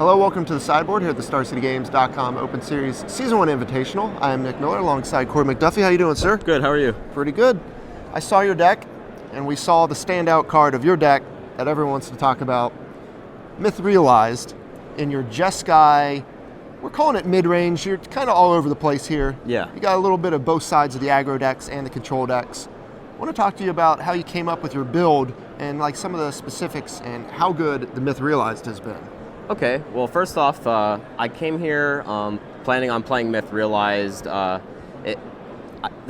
Hello, welcome to the Sideboard here at the StarCityGames.com Open Series Season 1 Invitational. I am Nick Miller alongside Korey McDuffie. How you doing, sir? Good, how are you? Pretty good. I saw your deck, and we saw the standout card of your deck that everyone wants to talk about, Myth Realized, in your Jeskai. We're calling it mid-range. You're kind of all over the place here. Yeah. You got a little bit of both sides of the aggro decks and the control decks. I want to talk to you about how you came up with your build and like some of the specifics and how good the Myth Realized has been. Okay, well, first off, I came here planning on playing Myth Realized. The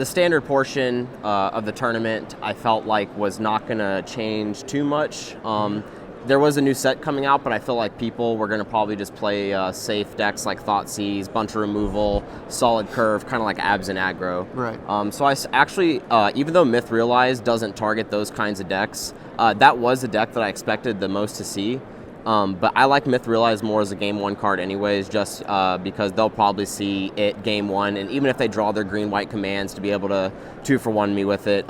standard portion of the tournament I felt like was not going to change too much. There was a new set coming out, but I feel like people were going to probably just play safe decks like Thoughtseize, Bunch of Removal, Solid Curve, kind of like Abs and Aggro. Right. So I actually, even though Myth Realized doesn't target those kinds of decks, that was the deck that I expected the most to see. But I like Myth Realized more as a Game 1 card anyways, just because they'll probably see it Game 1, and even if they draw their green-white commands to be able to 2-for-1 me with it,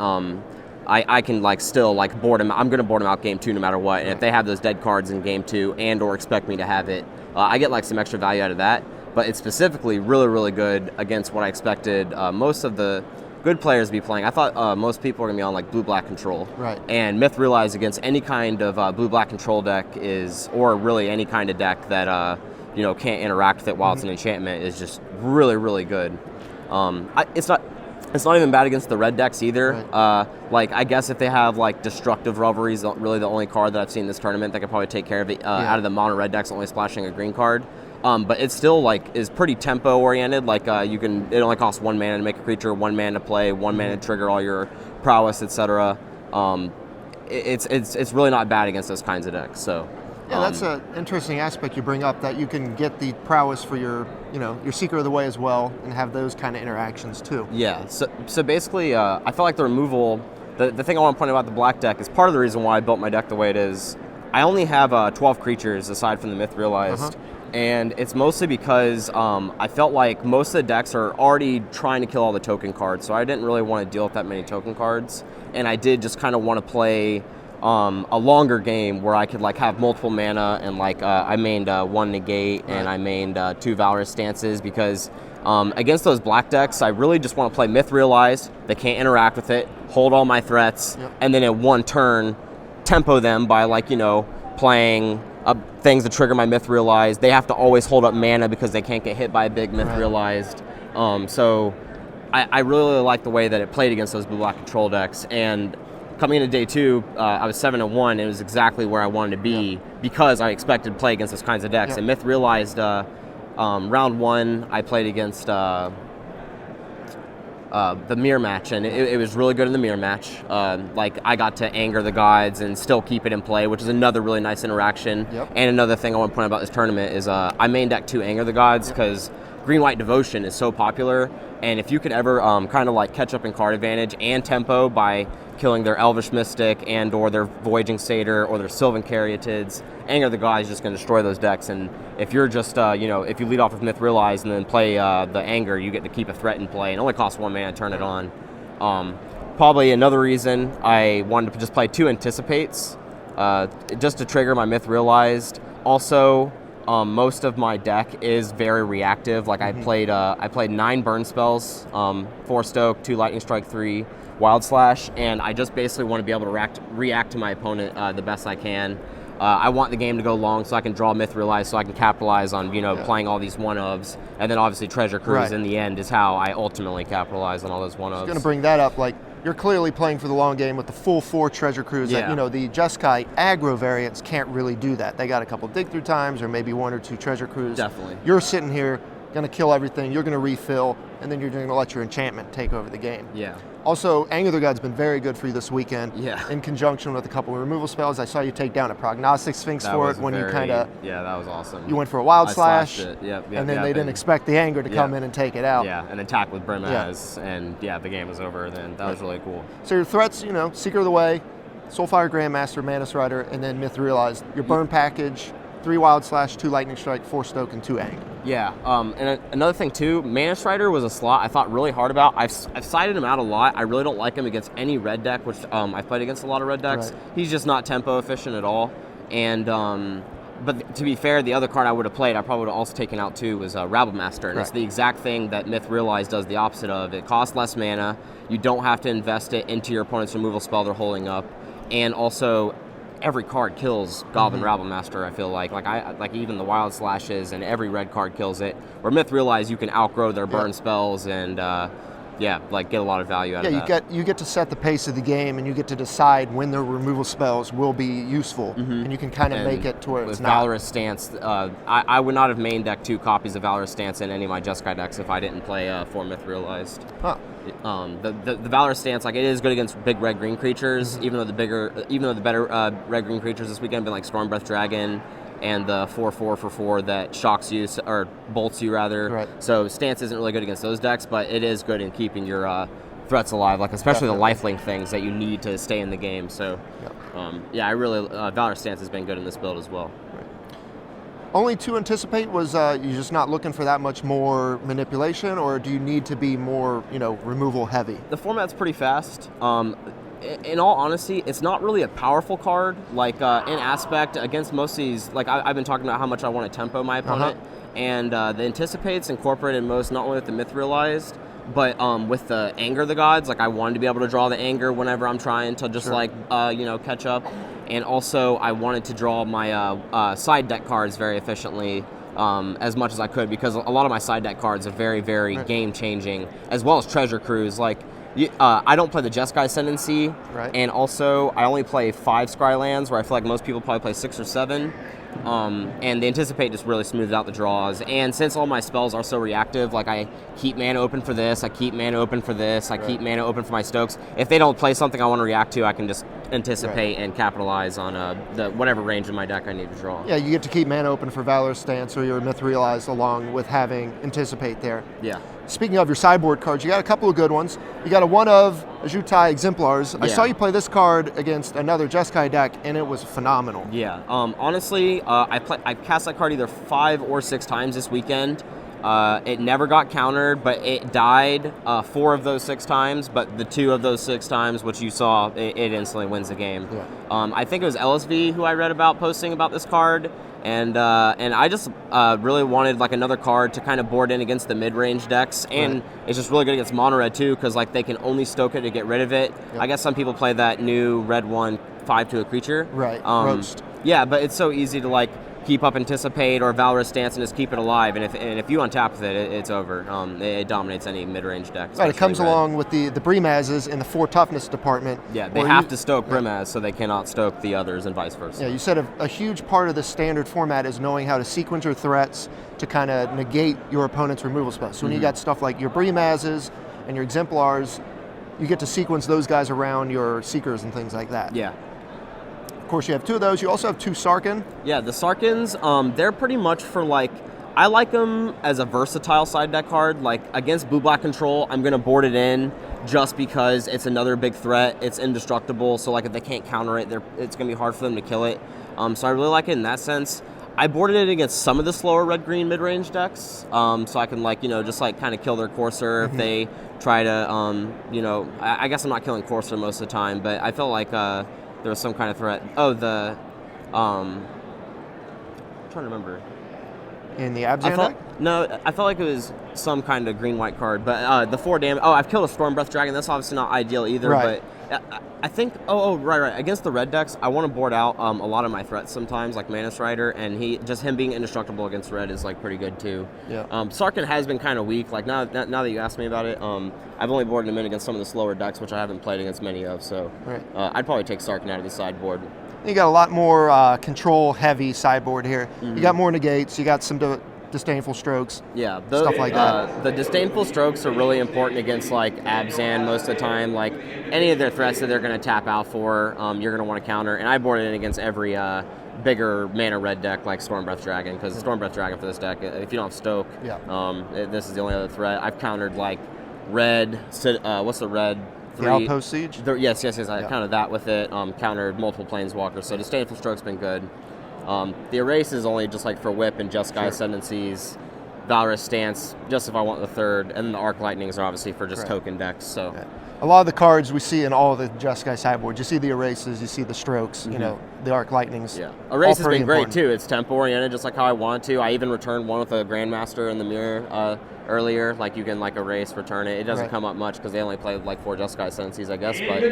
I can still board them. I'm going to board them out Game 2 no matter what, and if they have those dead cards in Game 2 and or expect me to have it, I get some extra value out of that. But it's specifically really, really good against what I expected most of the good players to be playing. I thought most people were going to be on blue-black control. Right. And Myth Realized against any kind of blue-black control deck or really any kind of deck that can't interact with it while it's an enchantment is just really, really good. It's not even bad against the red decks either. Right. I guess if they have Destructive Revelry is really the only card that I've seen in this tournament that could probably take care of it out of the mono red decks only splashing a green card. But it still is pretty tempo oriented. It only costs 1 mana to make a creature, 1 mana to play, 1 mana to trigger all your prowess, etc. It's really not bad against those kinds of decks. So yeah, that's an interesting aspect you bring up, that you can get the prowess for your Seeker of the Way as well, and have those kind of interactions too. Yeah. So basically, I feel like the removal. The thing I want to point out about the black deck is part of the reason why I built my deck the way it is. I only have 12 creatures aside from the Myth Realized. And it's mostly because I felt like most of the decks are already trying to kill all the token cards, so I didn't really want to deal with that many token cards. And I did just kind of want to play a longer game where I could have multiple mana, and I mained 1 Negate and I mained 2 Valorous Stances, because against those black decks, I really just want to play Myth Realized. They can't interact with it, hold all my threats, and then in one turn, tempo them by playing things that trigger my Myth Realized. They have to always hold up mana because they can't get hit by a big Myth Realized. So I really like the way that it played against those blue-black control decks. And coming into day 2, I was 7-1. It was exactly where I wanted to be because I expected to play against those kinds of decks. And Myth Realized, round 1, I played against the mirror match, and it was really good in the mirror match. I got to anger the gods and still keep it in play, which is another really nice interaction. And another thing I want to point out about this tournament is I main deck 2 anger the gods because green-white devotion is so popular, and if you could ever catch up in card advantage and tempo by killing their Elvish Mystic and or their Voyaging Satyr or their Sylvan Caryatids, anger the gods is just going to destroy those decks. And if you're just if you lead off with Myth Realized and then play the anger, you get to keep a threat in play, and it only costs 1 mana to turn it on. Probably another reason I wanted to just play 2 Anticipates just to trigger my Myth Realized. Also, most of my deck is very reactive. I played 9 burn spells, 4 Stoke, 2 Lightning Strike, 3 Wild Slash, and I just basically want to be able to react to my opponent the best I can. I want the game to go long so I can draw Myth Realized, so I can capitalize on playing all these one-ofs, and then obviously Treasure Cruise in the end is how I ultimately capitalize on all those one-ofs. I was going to bring that up. You're clearly playing for the long game with the full 4 Treasure Cruise. The Jeskai aggro variants can't really do that. They got a couple dig through times or maybe 1 or 2 Treasure Cruise. Definitely. You're sitting here, going to kill everything, you're going to refill, and then you're going to let your enchantment take over the game. Yeah. Also, Anger the God's been very good for you this weekend. Yeah. In conjunction with a couple of removal spells. I saw you take down a Prognostic Sphinx for it when you kind of... Yeah, that was awesome. You went for a Wild Slash. It. And then they didn't expect the Anger to come in and take it out. Yeah, and attack with Brimaz, and the game was over then. That was really cool. So your threats, Seeker of the Way, Soulfire Grandmaster, Manus Rider, and then Myth Realized. Your burn package, 3 Wild Slash, 2 Lightning Strike, 4 Stoke, and 2 Anger. Yeah, and another thing too, Manus Rider was a slot I thought really hard about. I've sided him out a lot. I really don't like him against any red deck, which I've played against a lot of red decks. He's just not tempo efficient at all. And But to be fair, the other card I would have played, I probably would have also taken out too, was Rabble Master. And it's the exact thing that Myth Realized does the opposite of. It costs less mana. You don't have to invest it into your opponent's removal spell they're holding up. And also, every card kills Goblin Rabble Master, I feel like. Like even the Wild Slashes and every red card kills it. Where Myth Realized you can outgrow their burn spells and get a lot of value out of that. You get to set the pace of the game, and you get to decide when their removal spells will be useful, and you can kind of make it to where it's not. With Valorous Stance, I would not have main decked 2 copies of Valorous Stance in any of my Jeskai decks if I didn't play 4 Myth Realized. Huh. The Valorous Stance, like, it is good against big red-green creatures, even though the better red-green creatures this weekend have been like Stormbreath Dragon and the 4/4 for 4 that shocks you, or bolts you rather. Right. So Stance isn't really good against those decks, but it is good in keeping your threats alive, like especially the lifelink things that you need to stay in the game. So I really Valorous Stance has been good in this build as well. Right. Only to anticipate was you're just not looking for that much more manipulation, or do you need to be more removal heavy? The format's pretty fast. In all honesty, it's not really a powerful card. Like in aspect against most of these, like I've been talking about how much I want to tempo my opponent, and the Anticipate's incorporated most, not only with the Myth Realized, but with the Anger the Gods. Like I wanted to be able to draw the Anger whenever I'm trying to just catch up, and also I wanted to draw my side deck cards very efficiently. As much as I could, because a lot of my side deck cards are very, very game changing, as well as Treasure Cruise. Like I don't play the Jeskai Ascendancy, and also I only play 5 Scry lands, where I feel like most people probably play 6 or 7. And the Anticipate just really smoothed out the draws. And since all my spells are so reactive, like I keep mana open for this, I keep mana open for this, I keep mana open for my Stokes. If they don't play something I want to react to, I can just anticipate and capitalize on the whatever range in my deck I need to draw. Yeah, you get to keep mana open for Valorous Stance or your Myth Realized, along with having Anticipate there. Yeah. Speaking of your sideboard cards, you got a couple of good ones. You got a one of Jeskai Exemplars. I saw you play this card against another Jeskai deck, and it was phenomenal. Yeah. Honestly, I cast that card either 5 or 6 times this weekend. It never got countered, but it died 4 of those 6 times. But the 2 of those 6 times, which you saw, it instantly wins the game. Yeah. I think it was LSV who I read about posting about this card. And I just really wanted like another card to kind of board in against the mid-range decks, and it's just really good against mono red too, because like they can only stoke it to get rid of it. I guess some people play that new red 1/5 to a creature. Roached. Yeah, but it's so easy to like keep up Anticipate or Valorous Stance and just keep it alive, and if you untap with it, it's over. It dominates any mid-range deck. Right, it comes along with the Brimazes in the 4 toughness department. Yeah, they have to stoke Brimaz, so they cannot stoke the others, and vice versa. Yeah, you said a huge part of the standard format is knowing how to sequence your threats to kind of negate your opponent's removal spells. So when you got stuff like your Brimazes and your Exemplars, you get to sequence those guys around your Seekers and things like that. Yeah. Of course, you have 2 of those. You also have 2 Sarkhan. Yeah, the Sarkhans, they're pretty much for like, I like them as a versatile side deck card. Like against blue-black control, I'm going to board it in just because it's another big threat. It's indestructible, so like if they can't counter it, it's going to be hard for them to kill it. So I really like it in that sense. I boarded it against some of the slower red-green mid-range decks, so I can like just like kind of kill their Courser if they try to I guess I'm not killing Courser most of the time, but I felt like there was some kind of threat. Oh, I'm trying to remember. In the Abzan deck? No, I felt like it was some kind of green-white card, but the 4 damage. Oh, I've killed a Stormbreath Dragon. That's obviously not ideal either, but I think. Right. Against the red decks, I want to board out a lot of my threats sometimes, like Manus Rider, and him being indestructible against red is like pretty good too. Yeah. Sarkhan has been kind of weak. Like now that you asked me about it, I've only boarded him in against some of the slower decks, which I haven't played against many of. So I'd probably take Sarkhan out of the sideboard. You got a lot more control-heavy sideboard here. You got more negates. You got some disdainful strokes. Yeah, stuff like that. The disdainful strokes are really important against like Abzan most of the time. Like any of their threats that they're going to tap out for, you're going to want to counter. And I boarded in against every bigger mana red deck like Stormbreath Dragon, because Stormbreath Dragon for this deck, if you don't have Stoke, this is the only other threat. I've countered like red. What's the red? The Outpost Siege? Yes. I countered that with it. Countered multiple Planeswalkers. So disdainful stroke's been good. The Erase is only just like for Whip and Jeskai Ascendancies, Valorous Stance, just if I want the 3rd, and then the Arc Lightnings are obviously for just token decks. So A lot of the cards we see in all of the Jeskai sideboards, you see the erases, you see the strokes, you know, the arc lightnings. Yeah, erase has been great too. It's tempo oriented, just like how I want to. I even returned one with a Grandmaster in the mirror earlier. Like you can like erase, return it. It doesn't come up much because they only play like 4 Jeskai Senseis, I guess. But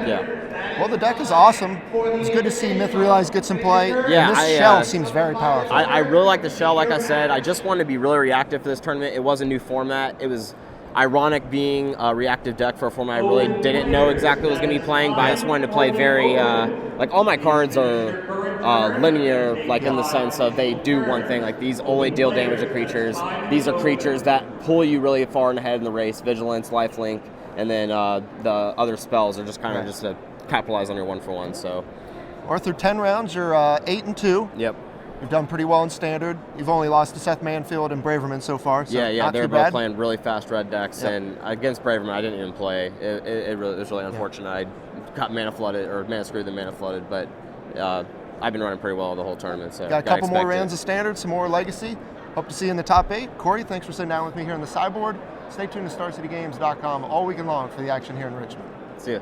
yeah. Well, the deck is awesome. It's good to see Myth Realize get some play. Yeah, and this shell seems very powerful. I really like the shell. Like I said, I just wanted to be really reactive for this tournament. It was a new format. It was ironic being a reactive deck for a format I really didn't know exactly what was going to be playing, but I just wanted to play very, like all my cards are linear, like in the sense of they do one thing, like these only deal damage to creatures. These are creatures that pull you really far and ahead in the race, Vigilance, Lifelink, and then the other spells are just kind of just to capitalize on your 1-for-1, so. Arthur, 10 rounds, you're 8-2. Yep. You've done pretty well in Standard. You've only lost to Seth Manfield and Braverman so far. So yeah, they're both bad. playing really fast red decks, and against Braverman, I didn't even play. It was really unfortunate. I got mana flooded, or mana screwed than mana flooded, but I've been running pretty well the whole tournament. So got a couple more rounds of Standard, some more Legacy. Hope to see you in the top 8. Korey, thanks for sitting down with me here on the sideboard. Stay tuned to StarCityGames.com all weekend long for the action here in Richmond. See ya.